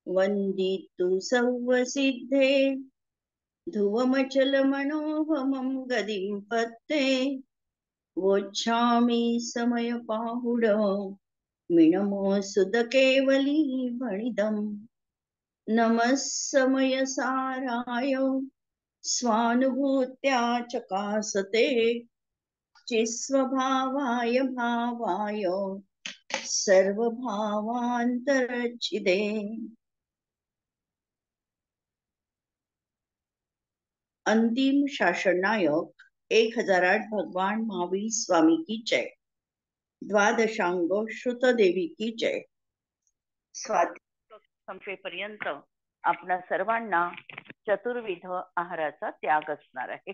वन्दितु सौवसिद्धे ध्रुवमचलमनोभमं गदिं पत्ते वोच्छामि समयपाहुड मिणमोऽसुतकेवली भणिदम् नमः समयसाराय स्वानुभूत्या चकासते चिस्वभावाय भावाय सर्वभावान्तरच्छिदे। अंतिम शासन नायक 1008 भगवान महावीर स्वामी की जय। द्वादशांग श्रुत देवी की जय। संपेपर्यंत आपणा सर्वांना चतुर्विध आहाराचा त्याग असणार आहे।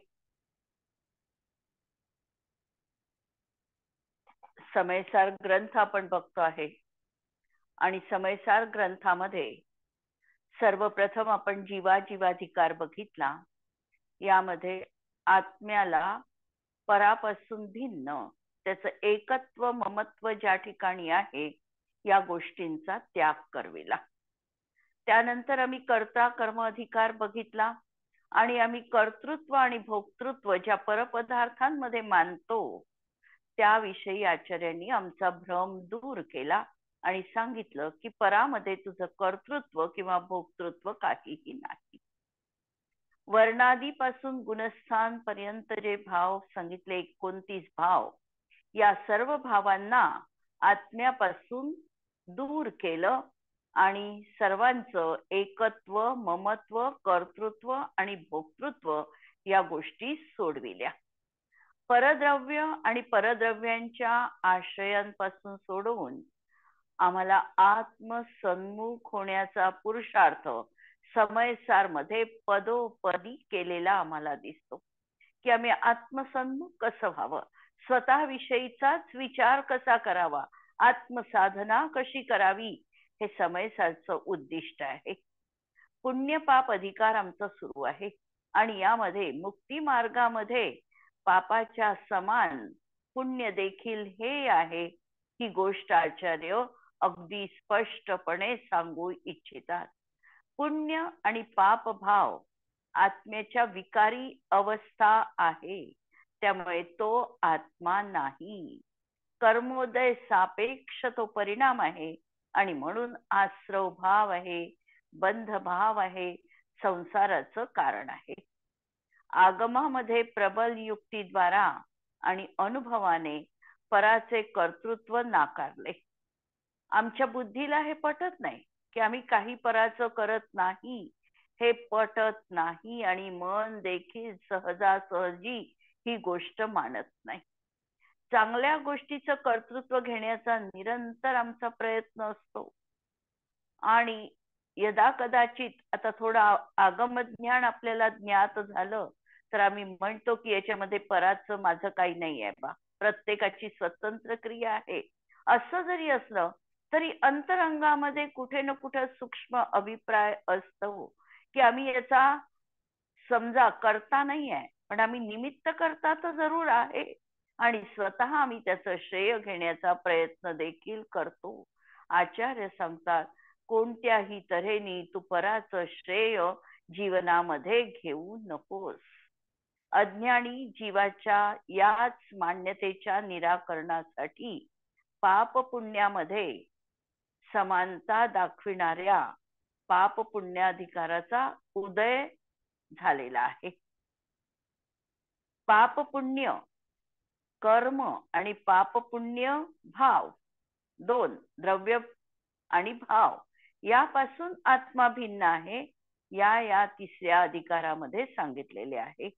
समयसार ग्रंथ आपण बघतो आहे आणि समयसार ग्रंथामध्ये सर्वप्रथम आपण जीवाजीवाधिकार बघितला। यामध्ये आत्म्याला परापासून भिन्न त्याचं एकत्व ममत्व ज्या ठिकाणी आहे या गोष्टींचा त्याग करविला। त्यानंतर आम्ही कर्ता कर्म अधिकार बघितला आणि आम्ही कर्तृत्व आणि भोक्तृत्व ज्या परपदार्थांमध्ये मानतो त्याविषयी आचार्यांनी आमचा भ्रम दूर केला आणि सांगितलं की परामध्ये तुझं कर्तृत्व किंवा भोक्तृत्व काहीही नाही। वर्णादीपासून गुणस्थान पर्यंत जे भाव सांगितले 29 भाव, या सर्व भावांना आत्म्यापासून दूर केलं आणि सर्वांचं एकत्व ममत्व कर्तृत्व आणि भोक्तृत्व या गोष्टी सोडविल्या। परद्रव्य आणि परद्रव्यांच्या आश्रयांपासून सोडवून आम्हाला आत्मसन्मुख होण्याचा पुरुषार्थ समयसार मध्ये पदोपदी केलेला आम्हाला दिसतो की आम्ही आत्मसन्मुख कसं व्हावं, स्वतःविषयीचाच विचार कसा करावा, आत्मसाधना कशी करावी, हे समयसारचं उद्दिष्ट आहे। पुण्य पाप अधिकार आमचा सुरू आहे आणि यामध्ये मुक्ती मार्गामध्ये पापाच्या समान पुण्य देखील हे आहे ही गोष्ट आचार्य अगदी स्पष्टपणे सांगू इच्छितात। पुण्य आणि पाप भाव आत्म्याच्या विकारी अवस्था आहे, त्यामुळे तो आत्मा नाही। कर्मोदय सापेक्ष तो परिणाम आहे आणि म्हणून आश्रव भाव आहे, बंध भाव आहे, संसाराचं कारण आहे। आगमामध्ये प्रबल युक्तीद्वारा आणि अनुभवाने पराचे कर्तृत्व नाकारले। आमच्या बुद्धीला हे पटत नाही की आम्ही काही पराचं करत नाही, हे पटत नाही आणि मन देखील सहजासहजी ही गोष्ट मानत नाही। चांगल्या गोष्टीचं कर्तृत्व घेण्याचा निरंतर आमचा प्रयत्न असतो आणि यदा कदाचित आता थोडं आगमज्ञान आपल्याला ज्ञात झालं तर आम्ही म्हणतो की याच्यामध्ये पराचं माझं काही नाही आहे बा, प्रत्येकाची स्वतंत्र क्रिया आहे। असं जरी असलं तरी अंतरंगामध्ये कुठे ना कुठे सूक्ष्म अभिप्राय असतो की आम्ही याचा समजा करता नाही आहे पण आम्ही निमित्त करता तर जरूर आहे आणि स्वतः आम्ही त्याचं श्रेय घेण्याचा प्रयत्न देखील करतो। आचार्य सांगतात कोणत्याही तऱ्हेने तू पराचं श्रेय जीवनामध्ये घेऊ नकोस। अज्ञानी जीवाच्या याच मान्यतेच्या निराकरणासाठी पाप पुण्यामध्ये समानता दाखविणाऱ्या पाप पुण्याधिकाराचा उदय झालेला आहे। पाप पुण्य कर्म आणि पाप पुण्य भाव दोन, द्रव्य आणि भाव यापासून आत्मा भिन्न आहे, या तिसऱ्या अधिकारामध्ये सांगितलेले आहे।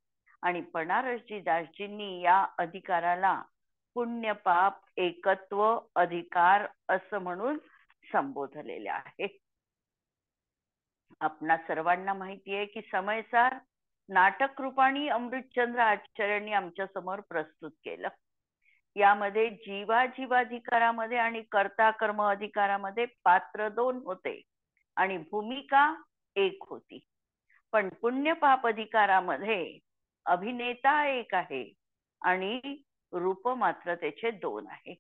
आणि बनारसजी दासजींनी या अधिकाराला पुण्य पाप एकत्व अधिकार असं म्हणून संबोधलेले आहे। आपणा सर्वांना माहिती आहे की समयसार नाटक रूपाने अमृतचंद्र आचार्यांनी आमच्या समोर प्रस्तुत केलं। यामध्ये जीवाजीवाधिकारामध्ये आणि कर्ता कर्म अधिकारामध्ये पात्र 2 होते आणि भूमिका 1 होती, पण पुण्य पाप अधिकारामध्ये अभिनेता 1 आहे आणि रूप मात्र त्याचे 2 आहे।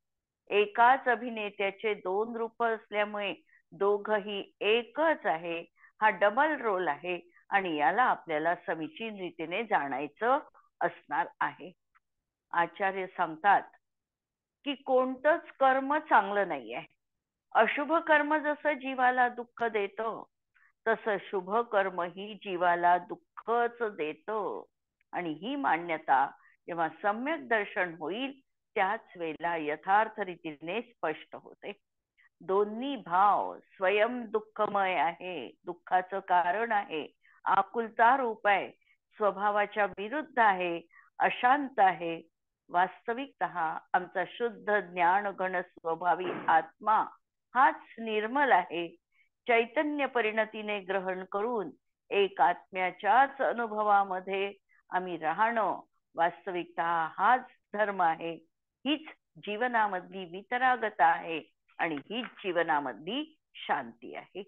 एकाच अभिनेत्याचे 2 रूप असल्यामुळे दोघही एकच आहे, हा डबल रोल आहे आणि याला आपल्याला समीचीन रीतीने जाणायचं असणार आहे. आचार्य सांगतात की कोणतंच कर्म चांगलं नाहीये. अशुभ कर्म जसं जीवाला दुःख देतं, तसं शुभ कर्म ही जीवाला दुःखच देतं. आणि ही मान्यता जेव्हा सम्यक दर्शन होईल त्याच वेळेला यथार्थ रीतीने स्पष्ट होते. दोन्ही भाव स्वयं दुःखमय आहे, दुःखाचं कारण आहे, आकुलता रूप आहे, स्वभावाच्या विरुद्ध आहे, अशांत आहे. वास्तविकतः आमचा शुद्ध ज्ञान घन स्वभावी आत्मा हाच निर्मल आहे. चैतन्य परिणतीने ग्रहण करून एक आत्म्याच्याच अनुभवामध्ये आम्ही राहणं, वास्तविकतः हाच धर्म आहे. हीच जीवनामधली वितरागता आहे आणि हीच जीवनामधली शांती आहे.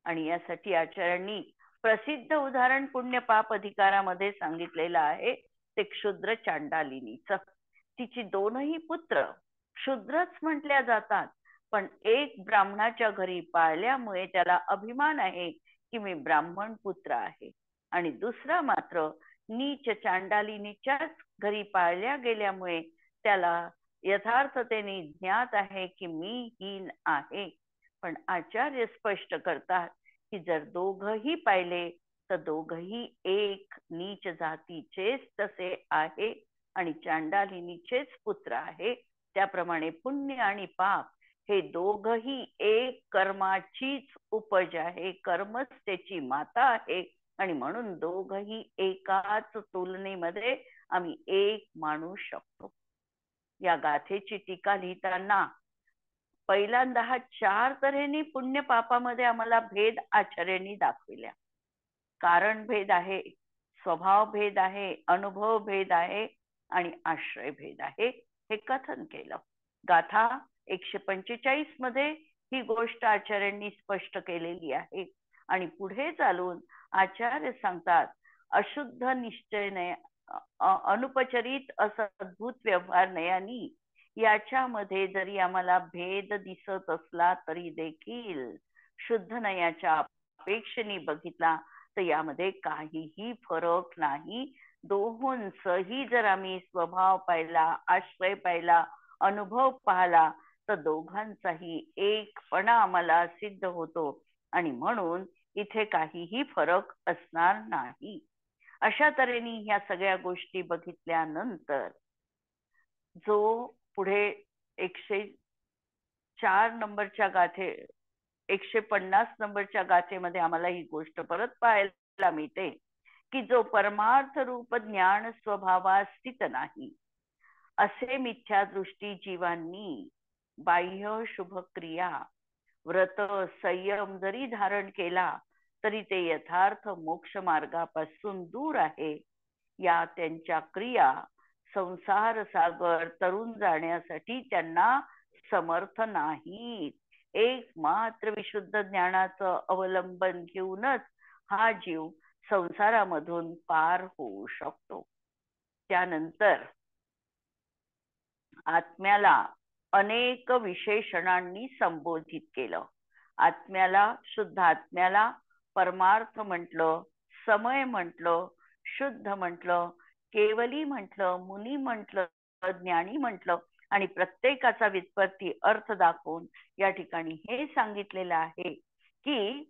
आणि यासाठी आचार्यांनी प्रसिद्ध उदाहरण पुण्य पाप अधिकारामध्ये सांगितलेलं आहे ते क्षुद्र चांडालिनीचं. तिची दोनही पुत्र क्षुद्रच म्हटल्या जातात, पण एक ब्राह्मणाच्या घरी पाळल्यामुळे त्याला अभिमान आहे की मी ब्राह्मण पुत्र आहे, आणि दुसरा मात्र नीच चांडालिनीच्याच घरी पाळल्या गेल्यामुळे त्याला यथार्थतेने ज्ञात आहे की मी हीन आहे. पण आचार्य स्पष्ट करतात की जर दोघही पाहिले तर दोघही एक नीच जातीचेच तसे आहे आणि चांडालिनीचेच पुत्र आहे. त्याप्रमाणे पुण्य आणि पाप हे दोघही एक कर्माचीच उपज आहे, कर्मच त्याची माता आहे, आणि म्हणून दोघही एकाच तुलनेमध्ये आम्ही एक मानू शकतो. या गाथेची टीका लिहिताना पहिल्यांदा हा 4 तऱ्हेने पुण्य पापामध्ये आम्हाला भेद आचार्यांनी दाखविल्या. कारण भेद आहे, स्वभाव भेद आहे, अनुभव भेद आहे आणि आश्रय भेद आहे, हे कथन केलं. गाथा 145 मध्ये ही गोष्ट आचार्यांनी स्पष्ट केलेली आहे. आणि पुढे चालून आचार्य सांगतात अशुद्ध निश्चय नय अनुपचरित असं अद्भुत व्यवहार नयानी याच्यामध्ये जरी आम्हाला भेद दिसत असला तरी देखील शुद्ध नयाच्या अपेक्षेने बघितला तर यामध्ये काहीही फरक नाही. दोहोंचही जर आम्ही स्वभाव पाहिला, आश्रय पाहिला, अनुभव पाहिला तर दोघांचाही एकपणा आम्हाला सिद्ध होतो आणि म्हणून इथे काहीही फरक असणार नाही. अशा तऱ्हेने ह्या सगळ्या गोष्टी बघितल्यानंतर जो पुढे 104 नंबरच्या गाथे 150 नंबरच्या गाथेमध्ये आम्हाला ही गोष्ट परत पाहायला मिळते की जो परमार्थ रूप ज्ञान स्वभावात स्थित नाही असे मिथ्या दृष्टी जीवांनी बाह्य शुभ क्रिया व्रत संयम जरी धारण केला तरी ते यथार्थ मोक्ष मार्गापासून दूर आहे. या त्यांच्या क्रिया संसार सागर तरुण जाण्यासाठी त्यांना समर्थ नाहीत. एकमात्र विशुद्ध ज्ञानाचं अवलंबन घेऊनच हा जीव संसारामधून पार होऊ शकतो. त्यानंतर आत्म्याला अनेक विशेषणांनी संबोधित केलं. आत्म्याला, शुद्ध आत्म्याला परमार्थ म्हटलं, समय म्हटलं, शुद्ध म्हटलं, केवली म्हटलं, मुनी म्हटलं, ज्ञानी म्हटलं आणि प्रत्येकाचा व्युत्पत्ती अर्थ दाखवून या ठिकाणी हे सांगितलेलं आहे की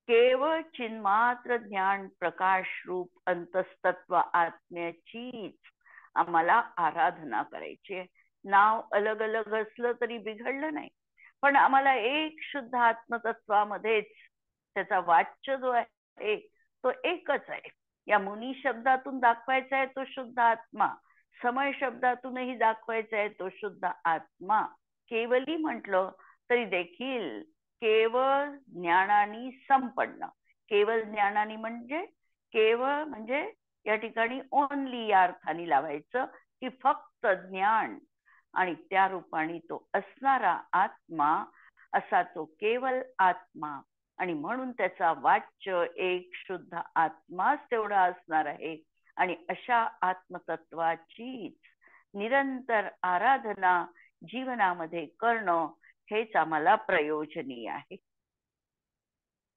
केवळ चिन्मात्र ज्ञान प्रकाश रूप अंतस्तत्व आत्म्याचीच आम्हाला आराधना करायची. नाव अलग अलग असलं तरी बिघडलं नाही, पण आम्हाला एक शुद्ध आत्मतत्वामध्येच त्याचा वाच्य जो आहे तो एकच आहे. या मुनी शब्दातून दाखवायचा आहे तो शुद्ध आत्मा, समय शब्दातूनही दाखवायचा आहे तो शुद्ध आत्मा, केवली म्हटलं तरी देखील केवळ ज्ञानाने संपन्न. केवळ ज्ञानाने म्हणजे केवळ म्हणजे या ठिकाणी ओनली या अर्थाने लावायचं की फक्त ज्ञान आणि त्या रूपाने तो असणारा आत्मा असा तो केवळ आत्मा. आणि म्हणून त्याचा वाच्य एक शुद्ध आत्माच तेवढा असणार आहे. आणि अशा आत्मतत्वाचीच निरंतर आराधना जीवनामध्ये करणं हेच आम्हाला प्रयोजनीय आहे.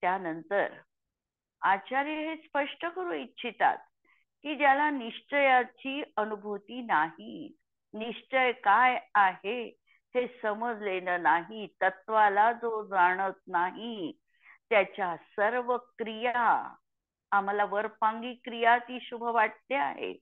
त्यानंतर आचार्य हे स्पष्ट करू इच्छितात की ज्याला निश्चयाची अनुभूती नाही, निश्चय काय आहे हे समजलेलं नाही, तत्वाला जो जाणत नाही, त्याच्या सर्व क्रिया, आम्हाला वरपांगी क्रिया ती शुभ वाटते आहे,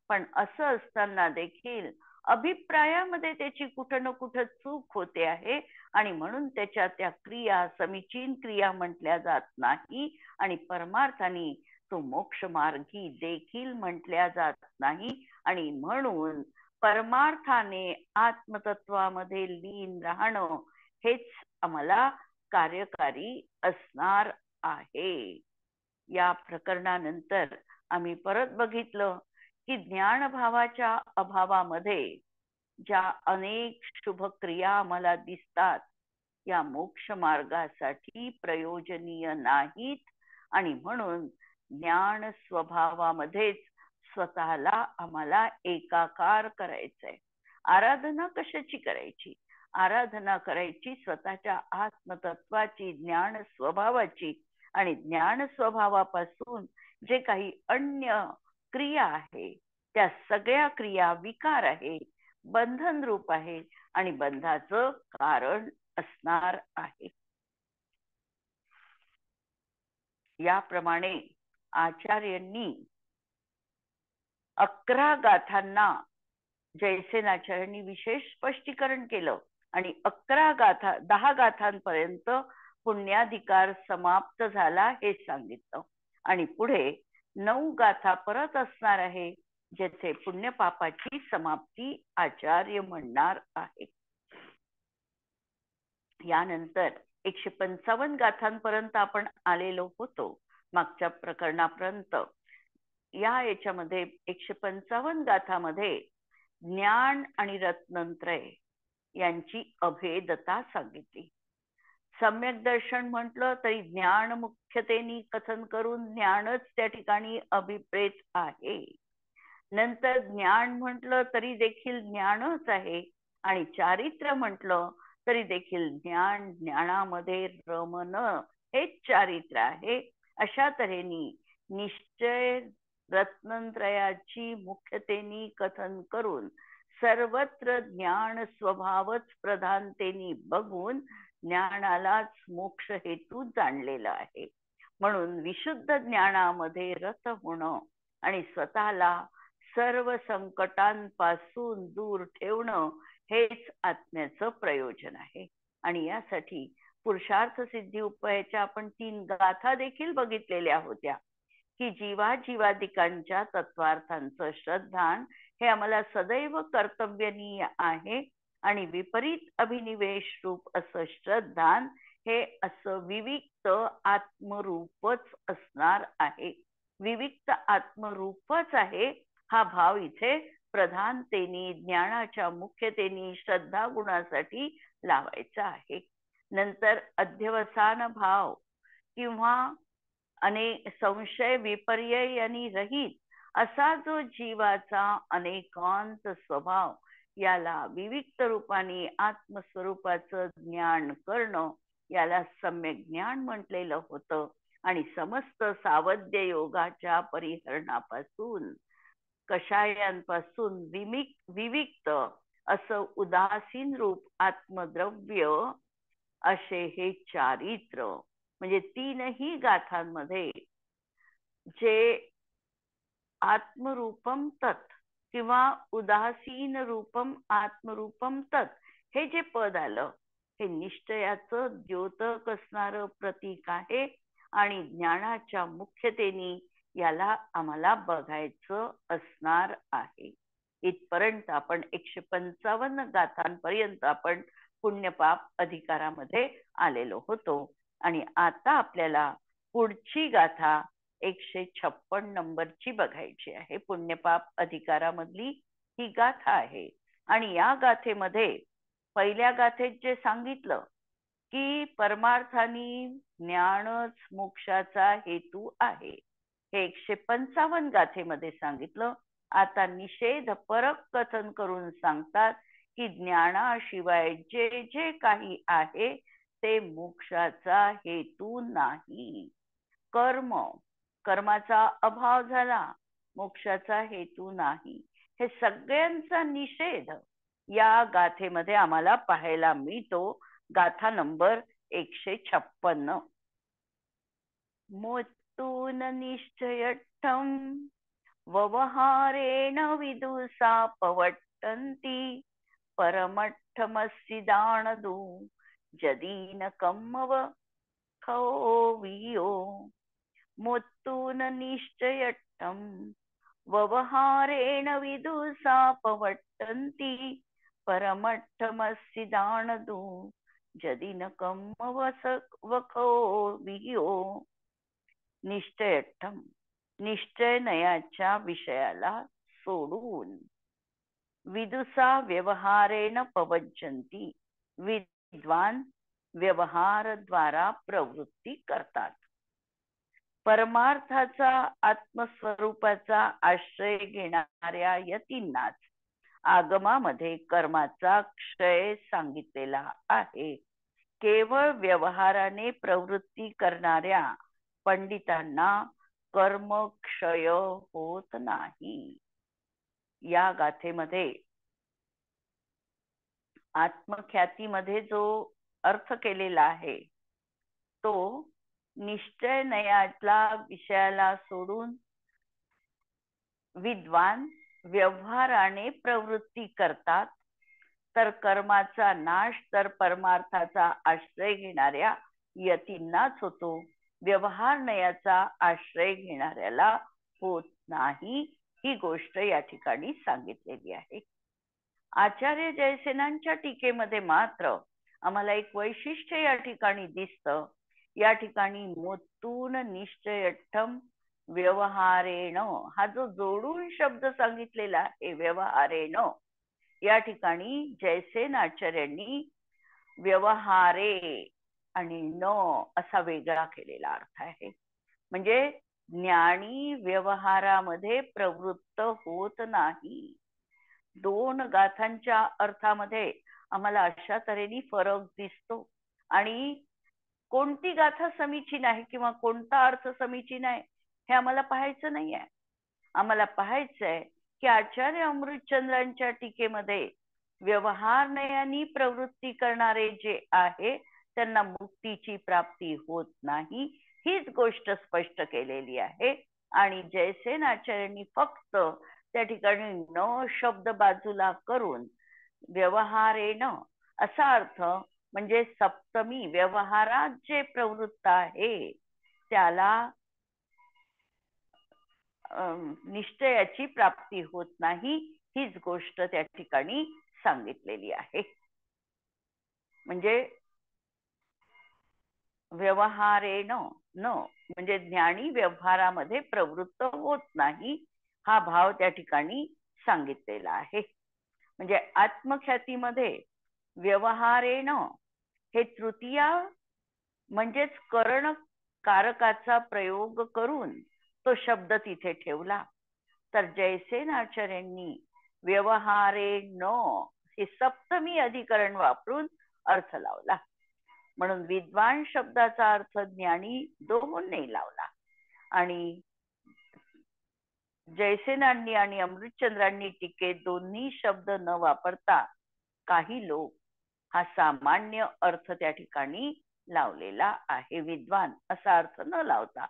पण असं असताना देखील अभिप्रायामध्ये त्याची कुठं ना कुठं चूक होते आहे आणि म्हणून त्याच्या त्या क्रिया समीचीन क्रिया म्हटल्या जात नाही आणि परमार्थाने तो मोक्ष मार्गी देखील म्हटल्या जात नाही आणि म्हणून परमार्थाने आत्मतत्वामध्ये लीन राहणं हेच आम्हाला कार्यकारी असणार आहे. या प्रकरणानंतर आम्ही परत बघितलं की ज्ञानभावाच्या अभावामध्ये ज्या अनेक शुभ क्रिया आम्हाला दिसतात या मोक्ष मार्गासाठी प्रयोजनीय नाहीत आणि म्हणून ज्ञान स्वभावामध्येच स्वतःला आम्हाला एकाकार करायचंय. आराधना कशाची करायची? आराधना करायची स्वतःच्या आत्मतत्वाची, ज्ञान स्वभावाची, आणि ज्ञान स्वभावापासून जे काही अन्य क्रिया आहे त्या सगळ्या क्रिया विकार आहे, बंधन रूप आहे आणि बंधाचं कारण असणार आहे. याप्रमाणे आचार्यांनी 11 गाथांना जयसेनाचार्यांनी विशेष स्पष्टीकरण केलं आणि 10 गाथांपर्यंत पुण्याधिकार समाप्त झाला हे सांगितलं आणि पुढे 9 गाथा परत असणार आहे ज्याचे पुण्यपापाची समाप्ती आचार्य म्हणणार आहे. यानंतर 155 गाथांपर्यंत आपण आलेलो होतो मागच्या प्रकरणापर्यंत. याच्यामध्ये 155 गाथामध्ये ज्ञान आणि रत्नत्रय यांची अभेदता सांगितली. सम्यक दर्शन म्हटलं तरी ज्ञान मुख्यतेने कथन करून ज्ञानच त्या ठिकाणी अभिप्रेत आहे. नंतर ज्ञान म्हटलं तरी देखील ज्ञानच आहे आणि चारित्र्य म्हटलं तरी देखील ज्ञान, ज्ञानामध्ये रमणं हेच चारित्र्य आहे. अशा तऱ्हेने निश्चय रत्नत्रयाची मुख्यतेने कथन करून सर्वत्र ज्ञान स्वभावच प्रधानतेने बघून ज्ञानालाच मोक्ष हेतू जाणलेला आहे. म्हणून विशुद्ध ज्ञानामध्ये रत होणं आणि स्वतःला सर्व संकटांपासून दूर ठेवणं हेच आत्म्याचं प्रयोजन आहे. आणि यासाठी पुरुषार्थ सिद्धी उपायाच्या आपण 3 गाथा देखील बघितलेल्या होत्या की जीवादिकांच्या तत्वार्थांचं श्रद्धान हे आम्हाला सदैव कर्तव्यनीय आहे आणि विपरीत अभिनिवेश रूप असं श्रद्धान हे असं विविक्त आत्मरूपच असणार आहे. विविक्त आत्मरूपच आहे हा भाव इथे प्रधानतेने, ज्ञानाच्या मुख्यतेने, श्रद्धा गुणासाठी लावायचा आहे. नंतर अध्यवसान भाव किंवा संशय विपर्य यांनी रहित असा जो जीवाचा अनेकांत स्वभाव याला विविक्त रूपाने आत्मस्वरूपाचं ज्ञान करणं याला सम्यक ज्ञान म्हटलेलं होतं. आणि समस्त सावध्य योगाच्या परिहरणापासून, कषायांपासून विविक्त असं उदासीन रूप आत्मद्रव्य असे हे चारित्र, म्हणजे 3ही गाथांमध्ये जे आत्मरूपम तत् किंवा उदासीन रूपम आत्मरूपम तत् हे जे पद आलं हे निश्चयाचं द्योतक असणारं प्रतीक आहे आणि ज्ञानाच्या मुख्यतेने याला आम्हाला बघायचं असणार आहे. इथपर्यंत आपण 155 गाथांपर्यंत आपण पुण्यपाप अधिकारामध्ये आलेलो होतो आणि आता आपल्याला पुढची गाथा 156 नंबरची बघायची आहे. पुण्यपाप अधिकारामधली ही गाथा आहे आणि या गाथेमध्ये पहिल्या गाथेत जे सांगितलं की परमार्थाने ज्ञानच मोक्षाचा हेतू आहे हे 155 गाथेमध्ये सांगितलं. आता निषेध परक कथन करून सांगतात की ज्ञानाशिवाय जे जे काही आहे ते मोक्षाचा हेतू नाही. कर्माचा अभाव झाला, मोक्षाचा हेतू नाही. हे सगळ्यांचा निषेध या गाथेमध्ये आम्हाला पाहायला मिळतो. गाथा नंबर 156. मोत्तून निश्चयट्टं व्यवहारेण विदुषा पवट्टन्ति परमट्ठमसिदानदु जदीनकमव खौवियो. मोत्तून निश्चयट्टं व्यवहारेण विदुषा पवट्टन्ति परमट्ठमसिदानदु जदीनकमव खौवियो. निश्चयट्टम, निश्चयनयाच्या विषयाला सोडून, विदुषा व्यवहारेण पवज्जन्ति, विद्वान व्यवहार द्वारा प्रवृत्ती करतात. परमार्थाचा आत्मस्वरूपाचा आश्रय घेणाऱ्या यतींनाच आगमामध्ये कर्माचा क्षय सांगितलेला आहे. केवळ व्यवहाराने प्रवृत्ती करणाऱ्या पंडितांना कर्म क्षय होत नाही. या गाथेमध्ये आत्मख्यातीमध्ये जो अर्थ केलेला आहे तो निश्चयनयातला विषयाला सोडून विद्वान व्यवहाराने प्रवृत्ती करतात, तर कर्माचा नाश तर परमार्थाचा आश्रय घेणाऱ्या यतींनाच होतो. व्यवहार नयाचा आश्रय घेणाऱ्याला होत नाही. ही गोष्ट या ठिकाणी सांगितलेली आहे. आचार्य जयसेनांच्या टीकेमध्ये मात्र आम्हाला एक वैशिष्ट्य या ठिकाणी दिसतं. या ठिकाणी मोत्तून निश्चयट्टम व्यवहारेण हा जो जोडून शब्द सांगितलेला आहे व्यवहारेण, या ठिकाणी जयसेन आचार्यांनी व्यवहारे आणि न असा वेगळा केलेला अर्थ आहे. म्हणजे ज्ञानी व्यवहारामध्ये प्रवृत्त होत नाही. दोन गाथांच्या अर्थामध्ये आम्हाला अशा तऱ्हेने फरक दिसतो. आणि कोणती गाथा समीचीन आहे किंवा कोणता अर्थ समीचीन आहे हे आम्हाला पाहायचं नाही आहे. आम्हाला पाहायचं आहे की आचार्य अमृतचंद्रांच्या टीकेमध्ये व्यवहार नयानी प्रवृत्ती करणारे जे आहे त्यांना मुक्तीची प्राप्ती होत नाही, हीच गोष्ट स्पष्ट केलेली आहे. आणि जयसेन आचार्यांनी फक्त त्या ठिकाणी न शब्द बाजूला करून व्यवहारेण असा अर्थ, म्हणजे सप्तमी व्यवहारात जे प्रवृत्त आहे त्याला निश्चयाची प्राप्ती होत नाही, हीच गोष्ट त्या ठिकाणी सांगितलेली आहे. म्हणजे व्यवहारेण न म्हणजे ज्ञानी व्यवहारामध्ये प्रवृत्त होत नाही, हा भाव त्या ठिकाणी सांगितलेला आहे. म्हणजे आत्मख्यातीमध्ये व्यवहारेण हे तृतीया म्हणजेच करण कारकाचा प्रयोग करून तो शब्द तिथे ठेवला. तर जयसेन आचार्यांनी व्यवहारे न हे सप्तमी अधिकरण वापरून अर्थ लावला. म्हणून विद्वान शब्दाचा अर्थ ज्ञानी दोहोंनी लावला. आणि जयसेनांनी आणि अमृतचंद्रांनी टीकेत दोन्ही शब्द न वापरता काही लोक हा सामान्य अर्थ त्या ठिकाणी लावलेला आहे. विद्वान असा अर्थ न लावता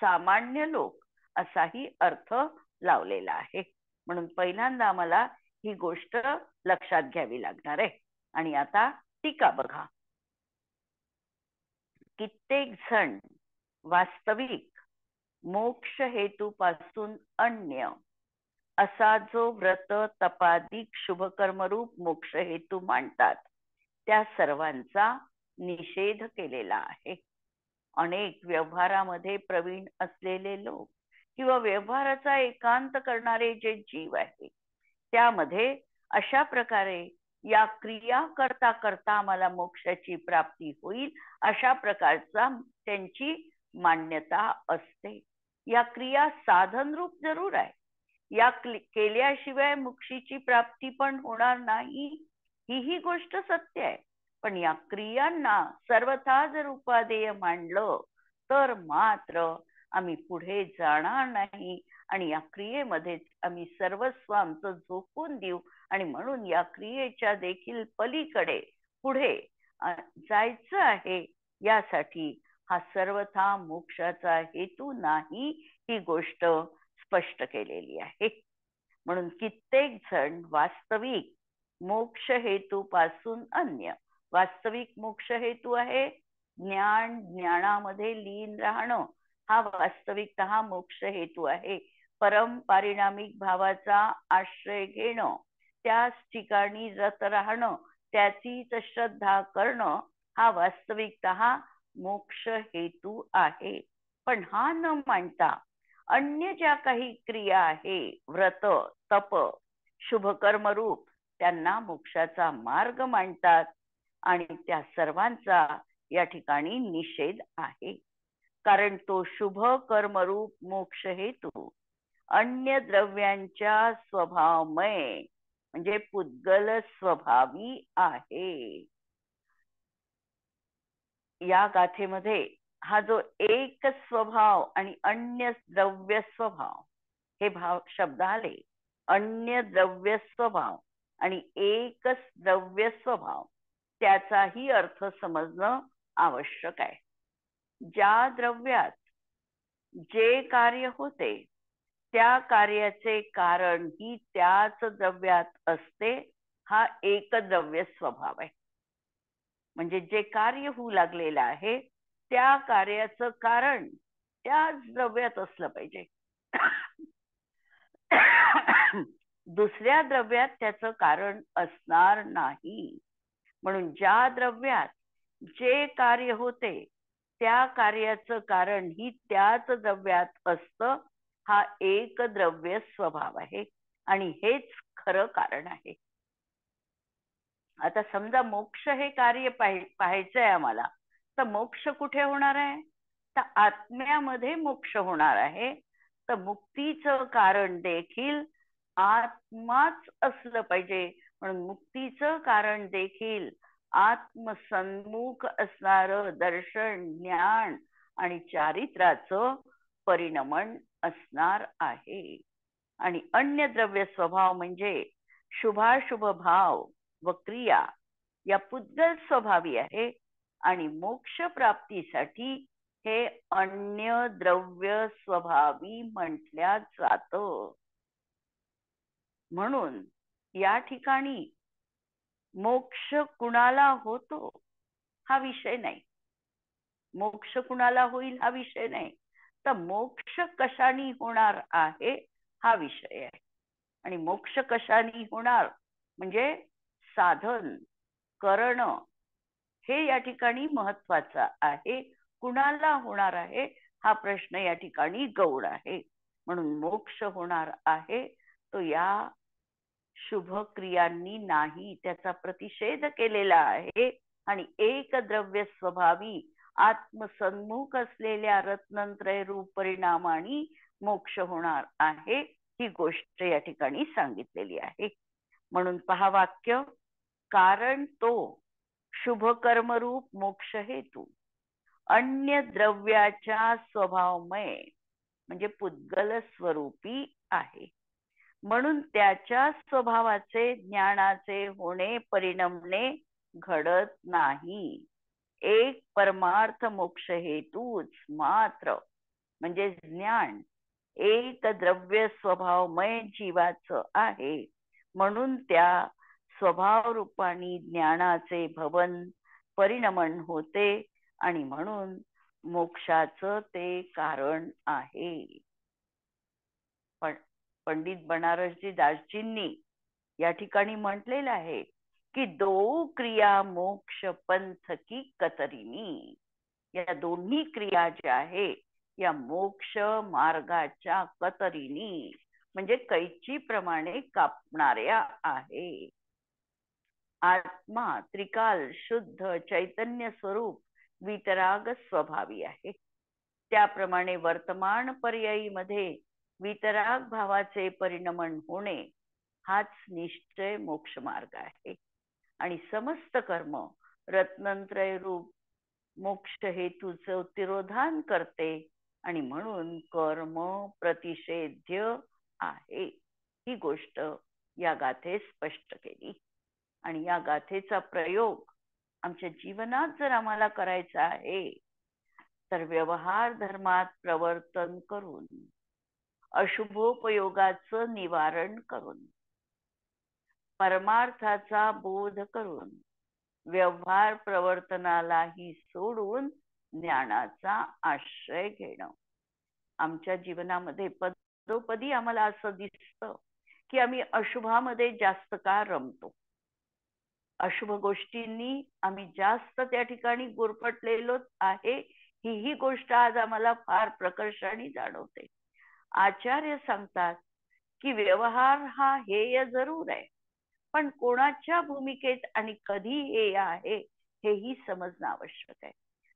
सामान्य लोक असाही अर्थ लावलेला आहे. म्हणून पहिल्यांदा आम्हाला ही गोष्ट लक्षात घ्यावी लागणार आहे. आणि आता टीका बघा. कित्येक जण वास्तविक मोक्ष हेतूपासून अन्य असा जो व्रत तपादिक शुभकर्मरूप मोक्ष हेतू मांडतात त्या सर्वांचा निषेध केलेला आहे. अनेक व्यवहारामध्ये प्रवीण असलेले लोक किंवा व्यवहाराचा एकांत करणारे जे जीव आहे त्यामध्ये अशा प्रकारे या क्रिया करता करता आम्हाला मोक्षाची प्राप्ती होईल अशा प्रकारचा त्यांची मान्यता असते. या क्रिया साधन रूप जरूर आहे, या केल्याशिवाय मोक्षाची प्राप्ती पण होणार नाही, ही गोष्ट सत्य आहे. पण या क्रियांना सर्वथा जर उपादेय मानलं तर मात्र आम्ही पुढे जाणार नाही आणि या क्रियेमध्येच आम्ही सर्वस्व आमचं झोकून देऊ आणि म्हणून या क्रियेच्या देखील पलीकडे पुढे जायचं आहे. यासाठी हा सर्वथा मोक्षाचा हेतू नाही ही गोष्ट स्पष्ट केलेली आहे. म्हणून कित्येक जण वास्तविक मोक्ष हेतू पासून अन्य, वास्तविक मोक्ष हेतू आहे ज्ञान, ज्ञानामध्ये लीन राहणं, हा वास्तविकतः मोक्ष हेतू आहे. परम पारिणामिक भावाचा आश्रय घेणं, त्याच ठिकाणी रत राहणं, त्याचीच श्रद्धा करणं, हा वास्तविकतः मोक्ष हेतू आहे. पण हा न मानता अन्य ज्या काही क्रिया आहे, व्रत, तप, शुभकर्म रूप, त्यांना मोक्षाचा मार्ग मानतात आणि त्या सर्वांचा या ठिकाणी निषेध आहे. कारण तो शुभ कर्मरूप मोक्ष हेतू अन्य द्रव्यांच्या स्वभावमय म्हणजे पुद्गल स्वभावी आहे. या गाथेमध्ये हा जो एक स्वभाव आणि अन्य द्रव्य स्वभाव हे भाव शब्द आले, अन्य द्रव्य स्वभाव आणि एकच द्रव्य स्वभाव, त्याचाही अर्थ समजणं आवश्यक आहे. ज्या द्रव्यात जे कार्य होते त्या कार्याचे कारण ही त्याच द्रव्यात असते, हा एक द्रव्य स्वभाव आहे. म्हणजे जे कार्य होऊ लागलेलं आहे त्या कार्याचं कारण त्याच द्रव्यात असलं पाहिजे. दुसऱ्या द्रव्यात त्याचं कारण असणार नाही. म्हणून ज्या द्रव्यात जे कार्य होते त्या कार्याचं कारण ही त्याच द्रव्यात असतं, हा एक द्रव्य स्वभाव आहे आणि हेच खरं कारण आहे. आता समजा मोक्ष हे कार्य पाहायचंय आम्हाला, तर मोक्ष कुठे होणार आहे? तर आत्म्यामध्ये मोक्ष होणार आहे. तर मुक्तीचं कारण देखील आत्माच असलं पाहिजे. म्हणून मुक्तीचं कारण देखील आत्मसन्मुख असणारं दर्शन, ज्ञान आणि चारित्र्याचं परिणमन असणार आहे. आणि अन्य द्रव्य स्वभाव म्हणजे शुभाशुभ भाव व क्रिया या पुद्गल स्वभावी आहे आणि मोक्ष प्राप्तीसाठी हे अन्य द्रव्य स्वभावी म्हटल्या जातं. म्हणून या ठिकाणी मोक्ष कुणाला होतो हा विषय नाही, मोक्ष कुणाला होईल हा विषय नाही, तर मोक्ष कशाने होणार आहे हा विषय आहे. आणि मोक्ष कशाने होणार म्हणजे साधन करणं हे या ठिकाणी महत्वाचं आहे. कुणाला होणार आहे हा प्रश्न या ठिकाणी गौण आहे. म्हणून मोक्ष होणार आहे तो या शुभ क्रियांनी नाही, त्याचा प्रतिषेध केलेला आहे. आणि एक द्रव्य स्वभावी आत्मसन्मुख असलेल्या रत्नत्रय रूप परिणामाने मोक्ष होणार आहे, ही गोष्ट या ठिकाणी सांगितलेली आहे. म्हणून पहा वाक्य, कारण तो शुभ कर्मरूप मोक्ष हेतू अन्य द्रव्याच्या स्वभावमय म्हणजे पुद्गल स्वरूपी आहे. म्हणून त्याच्या स्वभावाचे ज्ञानाचे होणे परिणमणे घडत नाही. एक परमार्थ मोक्ष हेतूच मात्र म्हणजे ज्ञान एक द्रव्य स्वभावमय जीवाचं आहे. म्हणून त्या स्वभाव रूपानी ज्ञानाचे भवन परिणमन होते आणि म्हणून मोक्षाचं ते कारण आहे. पण पंडित बनारसजी दासजींनी या ठिकाणी म्हटलेलं आहे की दो क्रिया मोक्ष पंथ की कतरिनी, या दोन्ही क्रिया ज्या आहे या मोक्ष मार्गाच्या कतरिनी म्हणजे कैची प्रमाणे कापणाऱ्या आहे. आत्मा त्रिकाल शुद्ध चैतन्य स्वरूप वितराग स्वभावी आहे. त्याप्रमाणे वर्तमान पर्यायी मध्ये वितराग भावाचे परिणमन होणे हाच निश्चय मोक्ष मार्ग आहे. आणि समस्त कर्म रत्नत्रय रूप मोक्ष हेतूचं तिरोधान करते आणि म्हणून कर्म प्रतिषेध्य आहे. ही गोष्ट या गाथेत स्पष्ट केली. आणि या गाथेचा प्रयोग आमच्या जीवनात जर आम्हाला करायचा आहे तर व्यवहार धर्मात प्रवर्तन करून, अशुभोपयोगाचं निवारण करून, परमार्थाचा बोध करून, व्यवहार प्रवर्तनालाही सोडून ज्ञानाचा आश्रय घेणं. आमच्या जीवनामध्ये पदोपदी आम्हाला असं दिसतं की आम्ही अशुभामध्ये जास्त काळ रमतो. अशुभ गोष्टींनी आम्ही जास्त त्या ठिकाणी गुरफटलेलो आहे. ही गोष्ट आज आम्हाला फार प्रकर्षाने जाणवते. आचार्य सांगतात की व्यवहार हा हेय जरूर आहे, पण कोणाच्या भूमिकेत आणि कधी हेय आहे हेही समजणं आवश्यक आहे.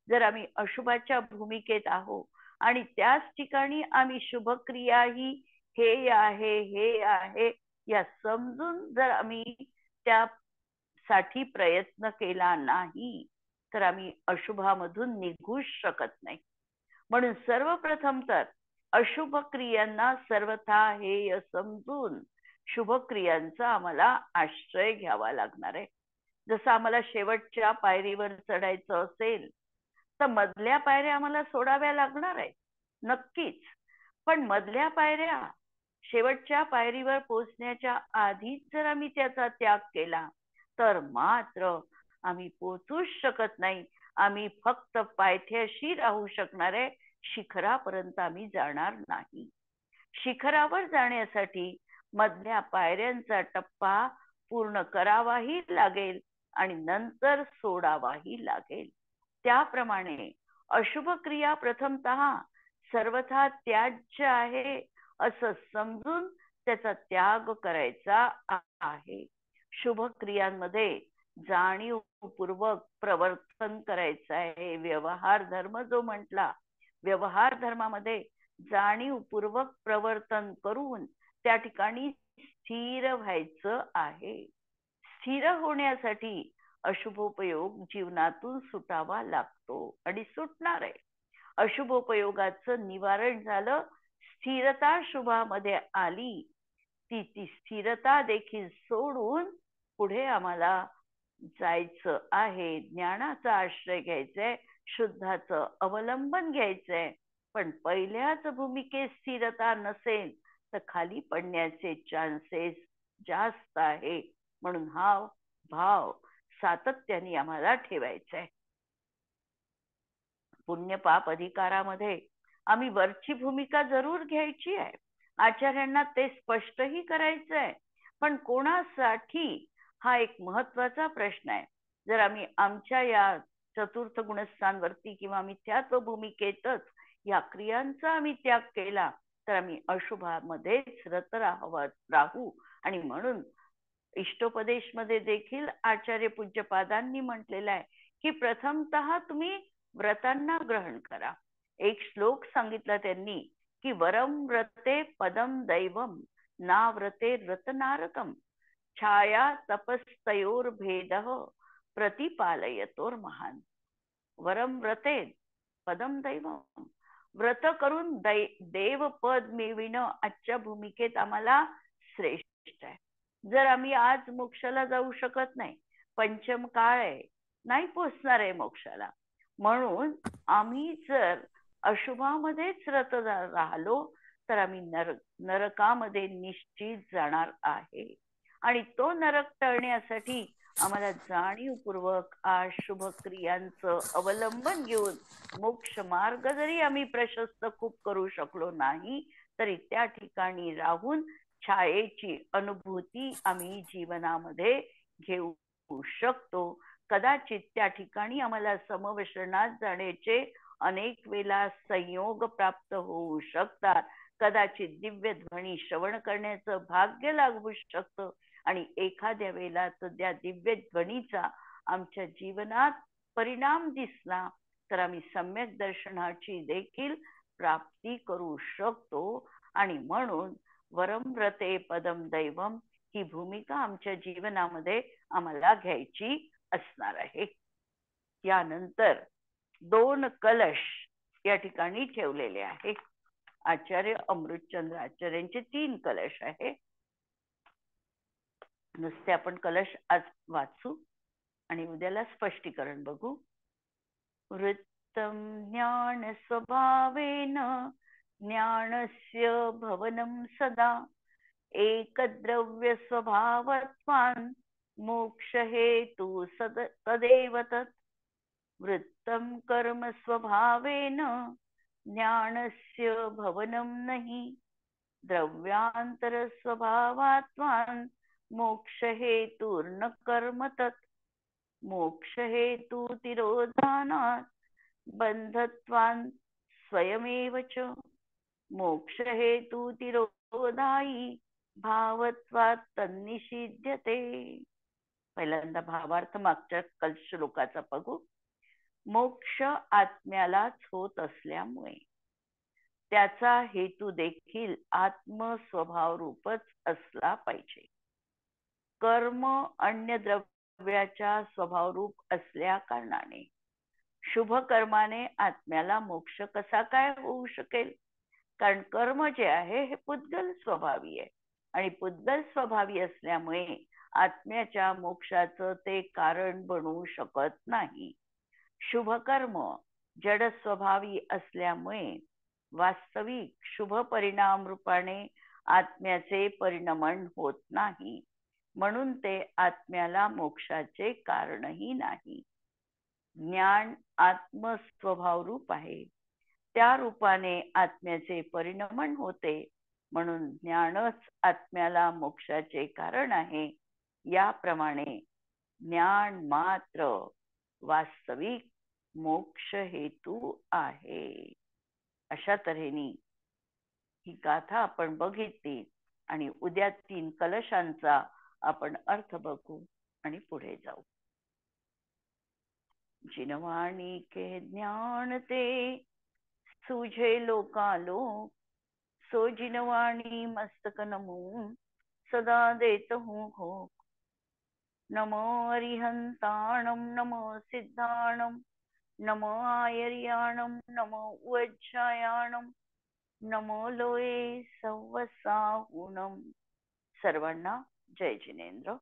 जर आम्ही अशुभाच्या भूमिकेत आहोत आणि त्याच ठिकाणी आम्ही शुभक्रिया ही हेय आहे या समजून जर आम्ही त्यासाठी प्रयत्न केला नाही तर आम्ही अशुभामधून निघूच शकत नाही. म्हणून सर्वप्रथम तर अशुभ क्रियांना सर्वथा हेय समजून शुभ क्रियांचा आम्हाला आश्रय घ्यावा लागणार आहे. जसं आम्हाला शेवटच्या पायरीवर चढायचं असेल तर मधल्या पायऱ्या आम्हाला सोडाव्या लागणार आहेत नक्कीच. पण मधल्या पायऱ्या शेवटच्या पायरीवर पोहोचण्याच्या आधीच जर आम्ही त्याचा त्याग केला तर मात्र आम्ही पोहोचूच शकत नाही. आम्ही फक्त पायथ्याशी राहू शकणार आहे, शिखरापर्यंत आम्ही जाणार नाही. शिखरावर जाण्यासाठी मधल्या पायऱ्यांचा टप्पा पूर्ण करावाही लागेल आणि नंतर सोडावाही लागेल. त्याप्रमाणे अशुभ क्रिया प्रथमतः सर्वथा त्याज्य आहे असं समजून त्याचा त्याग करायचा आहे. शुभ क्रियांमध्ये जाणीवपूर्वक प्रवर्तन करायचं आहे. व्यवहार धर्म जो म्हटला, व्यवहार धर्मामध्ये जाणीवपूर्वक प्रवर्तन करून त्या ठिकाणी स्थिर व्हायचं आहे. स्थिर होण्यासाठी अशुभोपयोग जीवनातून सुटावा लागतो आणि सुटणार आहे. अशुभोपयोगाचं निवारण झालं, स्थिरता शुभामध्ये आली, ती स्थिरता देखील सोडून पुढे आम्हाला जायचं आहे. ज्ञानाचा आश्रय घ्यायचंय, शुद्धाचं अवलंबन घ्यायचंय. पण पहिल्याच भूमिकेत स्थिरता नसेल तर खाली पडण्याचे चान्सेस जास्त आहे. म्हणून हा भाव सातत्याने आम्हाला ठेवायचा आहे. पुण्य पाप अधिकारामध्ये आम्ही वरची भूमिका जरूर घ्यायची आहे. आचार्यांना ते स्पष्टही करायचं आहे. पण कोणासाठी हा एक महत्वाचा प्रश्न आहे. जर आम्ही आमच्या या चतुर्थ गुणस्थांवरती किंवा मिथ्यात्व भूमिकेतच या क्रियांचा आम्ही त्याग केला तर आम्ही अशुभामध्येच रत राहू. आणि म्हणून इष्टोपदेश मध्ये देखील आचार्य पूज्यपादांनी म्हटलेलं आहे की प्रथमतः तुम्ही व्रतांना ग्रहण करा. एक श्लोक सांगितला त्यांनी की वरम व्रते पदम दैवम ना व्रते रतनारकम छाया तपस्तयोर भेद प्रतिपालयतोर महान. वरम व्रते पदम दैवम, व्रत करून देव पद मिळविणं आजच्या भूमिकेत आम्हाला श्रेष्ठ आहे. जर आम्ही आज मोक्षाला जाऊ शकत नाही, पंचम काळ आहे, नाही पोचणार आहे मोक्षाला, म्हणून आम्ही जर अशुभामध्येच रत राहिलो तर आम्ही नरकामध्ये निश्चित जाणार आहे. आणि तो नरक टळण्यासाठी आम्हाला जाणीवपूर्वक अशुभ क्रियांचं अवलंबन घेऊन मोक्ष मार्ग जरी आम्ही प्रशस्त खूप करू शकलो नाही तरी त्या ठिकाणी राहून छायेची अनुभूती आम्ही जीवनामध्ये घेऊ शकतो. कदाचित त्या ठिकाणी आम्हाला समवशरणात जाण्याचे अनेक वेळा संयोग प्राप्त होऊ शकतात. कदाचित दिव्य ध्वनी श्रवण करण्याचं भाग्य लागू शकतं आणि एखाद्या वेळेला त्या दिव्य ध्वनीचा आमच्या जीवनात परिणाम दिसला तर आम्ही सम्यक दर्शनाची देखील प्राप्ती करू शकतो. आणि म्हणून वरम व्रते पदम दैवम ही भूमिका आमच्या जीवनामध्ये आम्हाला घ्यायची असणार आहे. यानंतर 2 कलश या ठिकाणी ठेवलेले आहे. आचार्य अमृतचंद्र आचार्यांचे 3 कलश आहे. नुसते आपण कलश आज वाचू आणि उद्याला स्पष्टीकरण बघू. वृत्तम ज्ञान स्वभावेन ज्ञानस्य भवनं सदा एकद्रव्य स्वभावत्वान् मोक्ष हेतु तदेव तत्. वृत्तं कर्म स्वभावेन ज्ञानस्य भवनं नहि द्रव्यांतर स्वभावात्वान् मोक्ष हेतुर्न कर्म तत्. मोक्ष हेतु तिरोधानात् बंधत्वान् स्वयमेव च. मोक्ष हेतु तिरोधायी भावत्वात् तन्निषिध्यते. पहिल्यांदा भावार्थ मागच्या श्लोकाचा बघू. मोक्ष आत्म्यालाच होत असल्यामुळे त्याचा हेतू देखील आत्मस्वभाव रूपच असला पाहिजे. कर्म अन्य द्रव्याच्या स्वभाव रूप असल्या कारणाने शुभ कर्माने आत्म्याला मोक्ष कसा काय होऊ शकेल? कारण कर्म जे आहे हे पुद्गल स्वभावी आहे आणि पुद्गल स्वभावी असल्यामुळे आत्म्याच्या मोक्षाचं ते कारण बनू शकत नाही. शुभ कर्म जड स्वभावी असल्यामुळे वास्तविक शुभ परिणाम रूपाने आत्म्याचे परिणमन होत नाही, म्हणून ते आत्म्याला मोक्षाचे कारणही नाही. ज्ञान आत्मस्वभाव रूप आहे, त्या रूपाने आत्म्याचे परिणमन होते, म्हणून ज्ञानच आत्म्याला मोक्षाचे कारण आहे. याप्रमाणे ज्ञान मात्र वास्तविक मोक्ष हेतू आहे. अशा तऱ्हेने ही गाथा आपण बघितली आणि उद्या 3 कलशांचा आपण अर्थ बघू आणि पुढे जाऊ. जिनवाणी के ज्ञान ते सुझे लोकालोक सो जिनवाणी मस्तक नमो सदा देत हूँ घोक. नमो अरिहंताणम नमो सिद्धाणम नमो आयर्याणम नमो उज्जायाणम नमो लोये सव्वसाहुणम. सर्वांना जय जिनेंद्र.